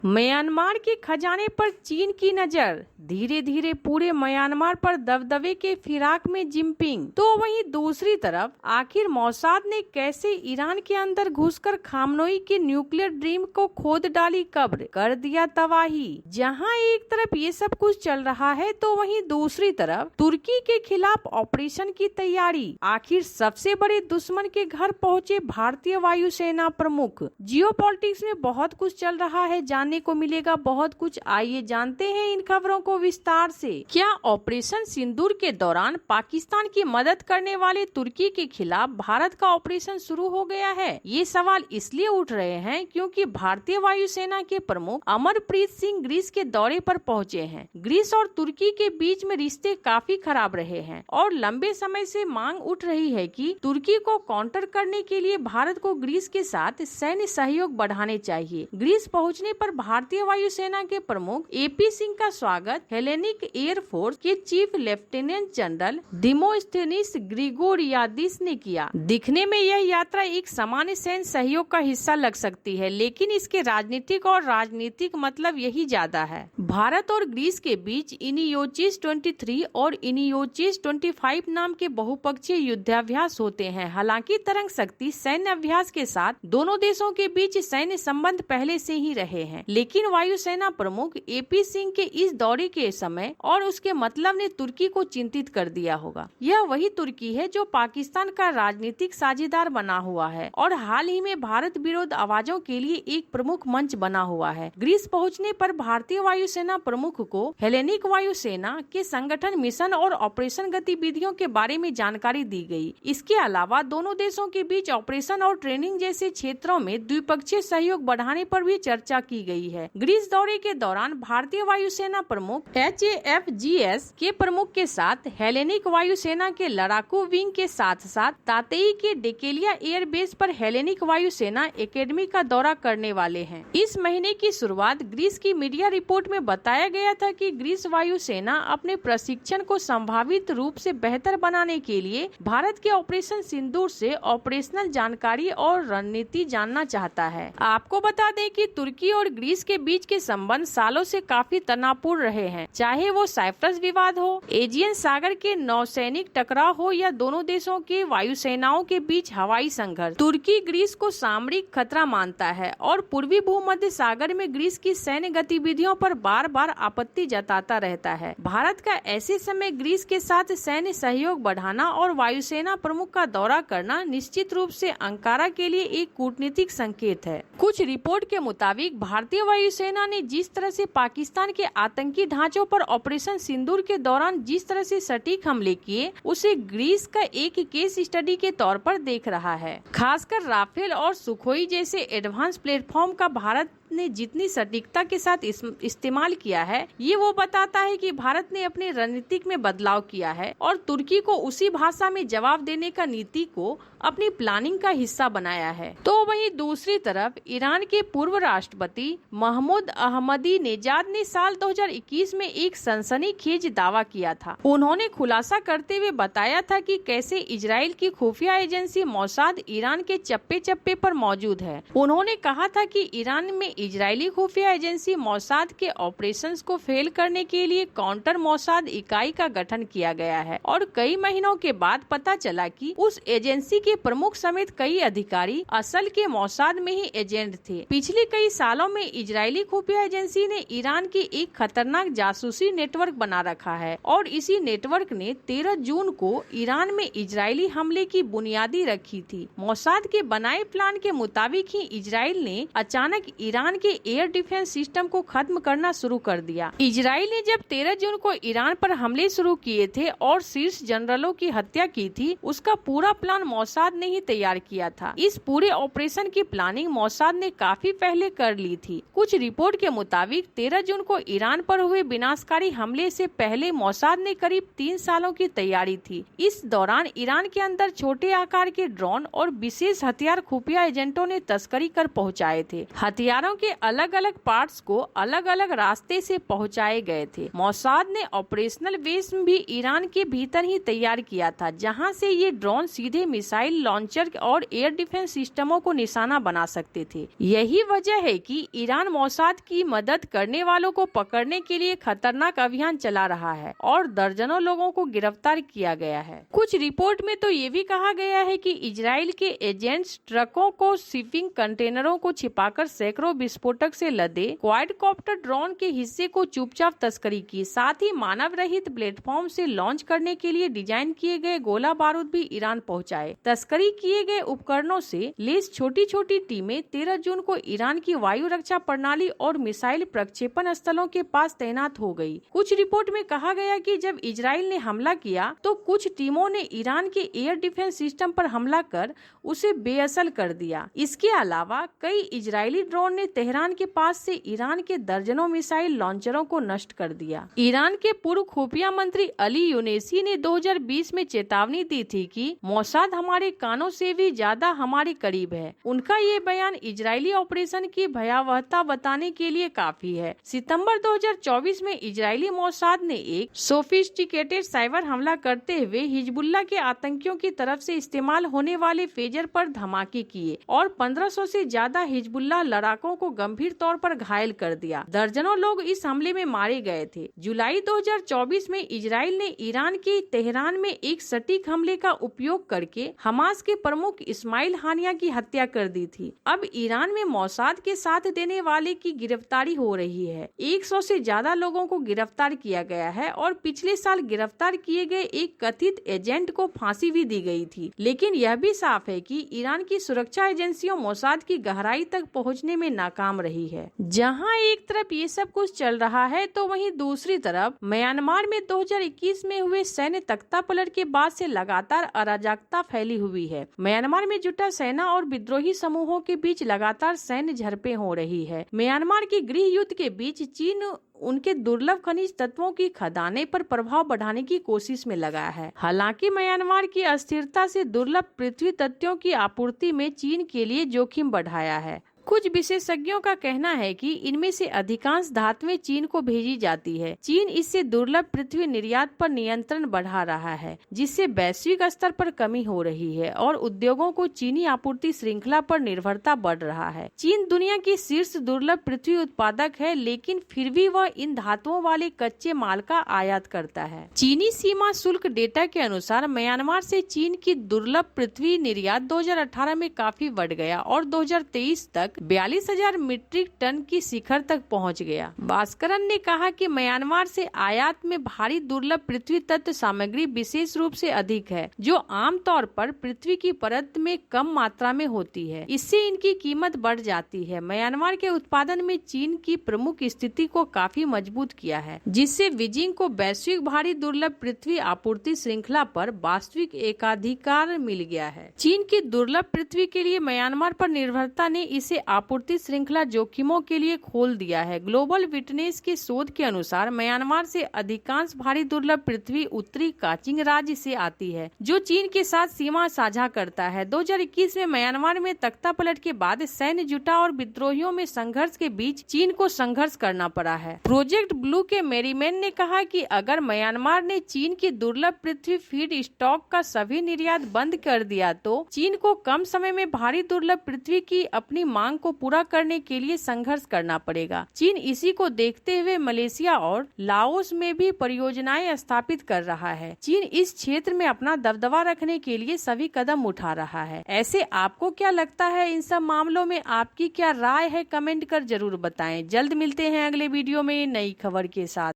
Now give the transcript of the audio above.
Myanmar के खजाने पर चीन की नजर, धीरे धीरे पूरे म्यांमार पर दबदबे के फिराक में जिनपिंग। तो वहीं दूसरी तरफ आखिर मोसाद ने कैसे ईरान के अंदर घुसकर खामनोई के न्यूक्लियर ड्रीम को खोद डाली कब्र, कर दिया तबाही। जहां एक तरफ ये सब कुछ चल रहा है तो वहीं दूसरी तरफ तुर्की के खिलाफ ऑपरेशन की तैयारी। आखिर सबसे बड़े दुश्मन के घर पहुंचे भारतीय वायुसेना प्रमुख। जियोपॉलिटिक्स में बहुत कुछ चल रहा है, जानने को मिलेगा बहुत कुछ। आइए जानते हैं इन खबरों को विस्तार से। क्या ऑपरेशन सिंदूर के दौरान पाकिस्तान की मदद करने वाले तुर्की के खिलाफ भारत का ऑपरेशन शुरू हो गया है? ये सवाल इसलिए उठ रहे हैं क्योंकि भारतीय वायुसेना के प्रमुख अमरप्रीत सिंह ग्रीस के दौरे पर पहुंचे हैं। ग्रीस और तुर्की के बीच में रिश्ते काफी खराब रहे हैं और लंबे समय से मांग उठ रही है कि तुर्की को काउंटर करने के लिए भारत को ग्रीस के साथ सैन्य सहयोग बढ़ाने चाहिए। ग्रीस पहुंचने पर भारतीय वायुसेना के प्रमुख एपी सिंह का स्वागत हेलेनिक एयरफोर्स के चीफ लेफ्टिनेंट जनरल दिमोस्थेनिस ग्रिगोरियादिस ने किया। दिखने में यह यात्रा एक सामान्य सैन्य सहयोग का हिस्सा लग सकती है, लेकिन इसके राजनीतिक मतलब यही ज्यादा है। भारत और ग्रीस के बीच इनियोचिस 23 और इनियोचिस 25 नाम के बहुपक्षीय युद्धाभ्यास होते हैं। हालांकि तरंग शक्ति सैन्य अभ्यास के साथ दोनों देशों के बीच सैन्य संबंध पहले से ही रहे हैं, लेकिन वायुसेना प्रमुख एपी सिंह के इस दौरे के समय और उसके मतलब ने तुर्की को चिंतित कर दिया होगा। यह वही तुर्की है जो पाकिस्तान का राजनीतिक साझेदार बना हुआ है और हाल ही में भारत विरोध आवाजों के लिए एक प्रमुख मंच बना हुआ है। ग्रीस पहुंचने पर भारतीय वायुसेना प्रमुख को हेलेनिक वायुसेना के संगठन, मिशन और ऑपरेशन गतिविधियों के बारे में जानकारी दी गई। इसके अलावा दोनों देशों के बीच ऑपरेशन और ट्रेनिंग जैसे क्षेत्रों में द्विपक्षीय सहयोग बढ़ाने पर भी चर्चा की गई है। ग्रीस दौरे के दौरान भारतीय वायुसेना प्रमुख HAFGS के प्रमुख के साथ हेलेनिक वायुसेना के लड़ाकू विंग के साथ साथ तातेई के डेकेलिया एयरबेस पर हेलेनिक वायुसेना एकेडमी का दौरा करने वाले हैं। इस महीने की शुरुआत ग्रीस की मीडिया रिपोर्ट में बताया गया था कि ग्रीस वायुसेना अपने प्रशिक्षण को संभावित रूप से बेहतर बनाने के लिए भारत के ऑपरेशन सिंदूर से ऑपरेशनल जानकारी और रणनीति जानना चाहता है। आपको बता दें कि तुर्की और ग्रीस के बीच के संबंध सालों से काफी तनावपूर्ण रहे हैं, चाहे वो साइप्रस विवाद हो, एजियन सागर के नौसैनिक टकराव हो या दोनों देशों के वायुसेनाओं के बीच हवाई संघर्ष। तुर्की ग्रीस को सामरिक खतरा मानता है और पूर्वी भूमध्य सागर में ग्रीस की सैन्य गतिविधियों पर बार बार आपत्ति जताता रहता है। भारत का ऐसे समय ग्रीस के साथ सैन्य सहयोग बढ़ाना और वायुसेना प्रमुख का दौरा करना निश्चित रूप से अंकारा के लिए एक कूटनीतिक संकेत है। कुछ रिपोर्ट के मुताबिक भारतीय वायुसेना ने जिस तरह से पाकिस्तान के आतंकी ढांचों पर ऑपरेशन सिंदूर के दौरान जिस तरह से सटीक हमले किए, उसे ग्रीस का एक केस स्टडी के तौर पर देख रहा है। खासकर राफेल और सुखोई जैसे एडवांस प्लेटफॉर्म का भारत ने जितनी सटीकता के साथ इस्तेमाल किया है, ये वो बताता है कि भारत ने अपने रणनीतिक में बदलाव किया है और तुर्की को उसी भाषा में जवाब देने का नीति को अपनी प्लानिंग का हिस्सा बनाया है। तो वहीं दूसरी तरफ ईरान के पूर्व राष्ट्रपति महमूद अहमदीनेजाद ने साल 2021 में एक सनसनीखेज दावा किया था। उन्होंने खुलासा करते हुए बताया था कि कैसे इजराइल की खुफिया एजेंसी मोसाद ईरान के चप्पे चप्पे पर मौजूद है। उन्होंने कहा था कि ईरान में इजरायली खुफिया एजेंसी मोसाद के ऑपरेशंस को फेल करने के लिए काउंटर मोसाद इकाई का गठन किया गया है और कई महीनों के बाद पता चला कि उस एजेंसी के प्रमुख समेत कई अधिकारी असल के मोसाद में ही एजेंट थे। पिछले कई सालों में इजरायली खुफिया एजेंसी ने ईरान के एक खतरनाक जासूसी नेटवर्क बना रखा है और इसी नेटवर्क ने 13 जून को ईरान में इजरायली हमले की बुनियादी रखी थी। मोसाद के बनाए प्लान के मुताबिक ही इजराइल ने अचानक ईरान के एयर डिफेंस सिस्टम को खत्म करना शुरू कर दिया। इजराइल ने जब 13 जून को ईरान पर हमले शुरू किए थे और शीर्ष जनरलों की हत्या की थी, उसका पूरा प्लान मोसाद ने ही तैयार किया था। इस पूरे ऑपरेशन की प्लानिंग मोसाद ने काफी पहले कर ली थी। कुछ रिपोर्ट के मुताबिक 13 जून को ईरान पर हुए विनाशकारी हमले से पहले मोसाद ने करीब 3 सालों की तैयारी थी। इस दौरान ईरान के अंदर छोटे आकार के ड्रोन और विशेष हथियार खुफिया एजेंटों ने तस्करी कर पहुँचाए थे। हथियारों के अलग अलग पार्ट्स को अलग अलग रास्ते से पहुंचाए गए थे। मोसाद ने ऑपरेशनल बेस भी ईरान के भीतर ही तैयार किया था, जहां से ये ड्रोन सीधे मिसाइल लॉन्चर और एयर डिफेंस सिस्टमों को निशाना बना सकते थे। यही वजह है कि ईरान मोसाद की मदद करने वालों को पकड़ने के लिए खतरनाक अभियान चला रहा है और दर्जनों लोगों को गिरफ्तार किया गया है। कुछ रिपोर्ट में तो ये भी कहा गया है कि इजराइल के एजेंट्स ट्रकों को शिपिंग कंटेनरों को छिपाकर सैकड़ों विस्फोटक से लदे क्वाडकॉप्टर ड्रोन के हिस्से को चुपचाप तस्करी की। साथ ही मानव रहित प्लेटफॉर्म से लॉन्च करने के लिए डिजाइन किए गए गोला बारूद भी ईरान पहुंचाए। तस्करी किए गए उपकरणों से लेस छोटी छोटी टीमें 13 जून को ईरान की वायु रक्षा प्रणाली और मिसाइल प्रक्षेपण स्थलों के पास तैनात हो गई। कुछ रिपोर्ट में कहा गया कि जब इजराइल ने हमला किया तो कुछ टीमों ने ईरान के एयर डिफेंस सिस्टम पर हमला कर उसे बेअसल कर दिया। इसके अलावा कई इजरायली ड्रोन ने तेहरान के पास से ईरान के दर्जनों मिसाइल लॉन्चरों को नष्ट कर दिया। ईरान के पूर्व खुफिया मंत्री अली यूनेसी ने 2020 में चेतावनी दी थी कि मोसाद हमारे कानों से भी ज्यादा हमारे करीब है। उनका ये बयान इजरायली ऑपरेशन की भयावहता बताने के लिए काफी है। सितंबर 2024 में इजरायली मोसाद ने एक सोफिस्टिकेटेड साइबर हमला करते हुए हिजबुल्लाह के आतंकियों की तरफ से इस्तेमाल होने वाले फेजर पर धमाके किए और 1500 से ज्यादा हिजबुल्लाह लड़ाकों को गंभीर तौर पर घायल कर दिया। दर्जनों लोग इस हमले में मारे गए थे। जुलाई 2024 में इजराइल ने ईरान के तेहरान में एक सटीक हमले का उपयोग करके हमास के प्रमुख इस्माइल हानिया की हत्या कर दी थी। अब ईरान में मोसाद के साथ देने वाले की गिरफ्तारी हो रही है। 100 से ज्यादा लोगों को गिरफ्तार किया गया है और पिछले साल गिरफ्तार किए गए एक कथित एजेंट को फांसी भी दी गई थी। लेकिन यह भी साफ है कि ईरान की सुरक्षा एजेंसियों मोसाद की गहराई तक पहुंचने में नाकाम रही है। जहां एक तरफ ये सब कुछ चल रहा है तो वहीं दूसरी तरफ म्यांमार में 2021 में हुए सैन्य तख्तापलट के बाद से लगातार अराजकता फैली हुई है। म्यांमार में जुटा सेना और विद्रोही समूहों के बीच लगातार सैन्य झड़पें हो रही है। म्यांमार के गृह युद्ध के बीच चीन उनके दुर्लभ खनिज तत्वों की खदाने पर प्रभाव बढ़ाने की कोशिश में लगा है। हालांकि म्यांमार की अस्थिरता से दुर्लभ पृथ्वी तत्वों की आपूर्ति में चीन के लिए जोखिम बढ़ाया है। कुछ विशेषज्ञों का कहना है कि इनमें से अधिकांश धातुएं चीन को भेजी जाती है। चीन इससे दुर्लभ पृथ्वी निर्यात पर नियंत्रण बढ़ा रहा है, जिससे वैश्विक स्तर पर कमी हो रही है और उद्योगों को चीनी आपूर्ति श्रृंखला पर निर्भरता बढ़ रहा है। चीन दुनिया की शीर्ष दुर्लभ पृथ्वी उत्पादक है, लेकिन फिर भी वह इन धातुओं वाले कच्चे माल का आयात करता है। चीनी सीमा शुल्क डेटा के अनुसार म्यांमार से चीन की दुर्लभ पृथ्वी निर्यात 2018 में काफी बढ़ गया और 2023 तक 42,000 मीट्रिक टन की शिखर तक पहुंच गया। भास्करन ने कहा कि म्यांमार से आयात में भारी दुर्लभ पृथ्वी तत्व सामग्री विशेष रूप से अधिक है, जो आमतौर पर पृथ्वी की परत में कम मात्रा में होती है। इससे इनकी कीमत बढ़ जाती है। म्यांमार के उत्पादन में चीन की प्रमुख स्थिति को काफी मजबूत किया है, जिससे बीजिंग को वैश्विक भारी दुर्लभ पृथ्वी आपूर्ति श्रृंखला पर वास्तविक एकाधिकार मिल गया है। चीन की दुर्लभ पृथ्वी के लिए म्यांमार पर निर्भरता ने इसे आपूर्ति श्रृंखला जोखिमों के लिए खोल दिया है। ग्लोबल विटनेस के शोध के अनुसार म्यांमार से अधिकांश भारी दुर्लभ पृथ्वी उत्तरी काचिंग राज्य से आती है, जो चीन के साथ सीमा साझा करता है। 2021 में म्यांमार में तख्तापलट के बाद सैन्य जुटा और विद्रोहियों में संघर्ष के बीच चीन को संघर्ष करना पड़ा है। प्रोजेक्ट ब्लू के मेरीमैन ने कहा कि अगर म्यांमार ने चीन की दुर्लभ पृथ्वी फीड स्टॉक का सभी निर्यात बंद कर दिया तो चीन को कम समय में भारी दुर्लभ पृथ्वी की अपनी मांग को पूरा करने के लिए संघर्ष करना पड़ेगा। चीन इसी को देखते हुए मलेशिया और लाओस में भी परियोजनाएं स्थापित कर रहा है। चीन इस क्षेत्र में अपना दबदबा रखने के लिए सभी कदम उठा रहा है। ऐसे आपको क्या लगता है? इन सब मामलों में आपकी क्या राय है? कमेंट कर जरूर बताएं। जल्द मिलते हैं अगले वीडियो में नई खबर के साथ।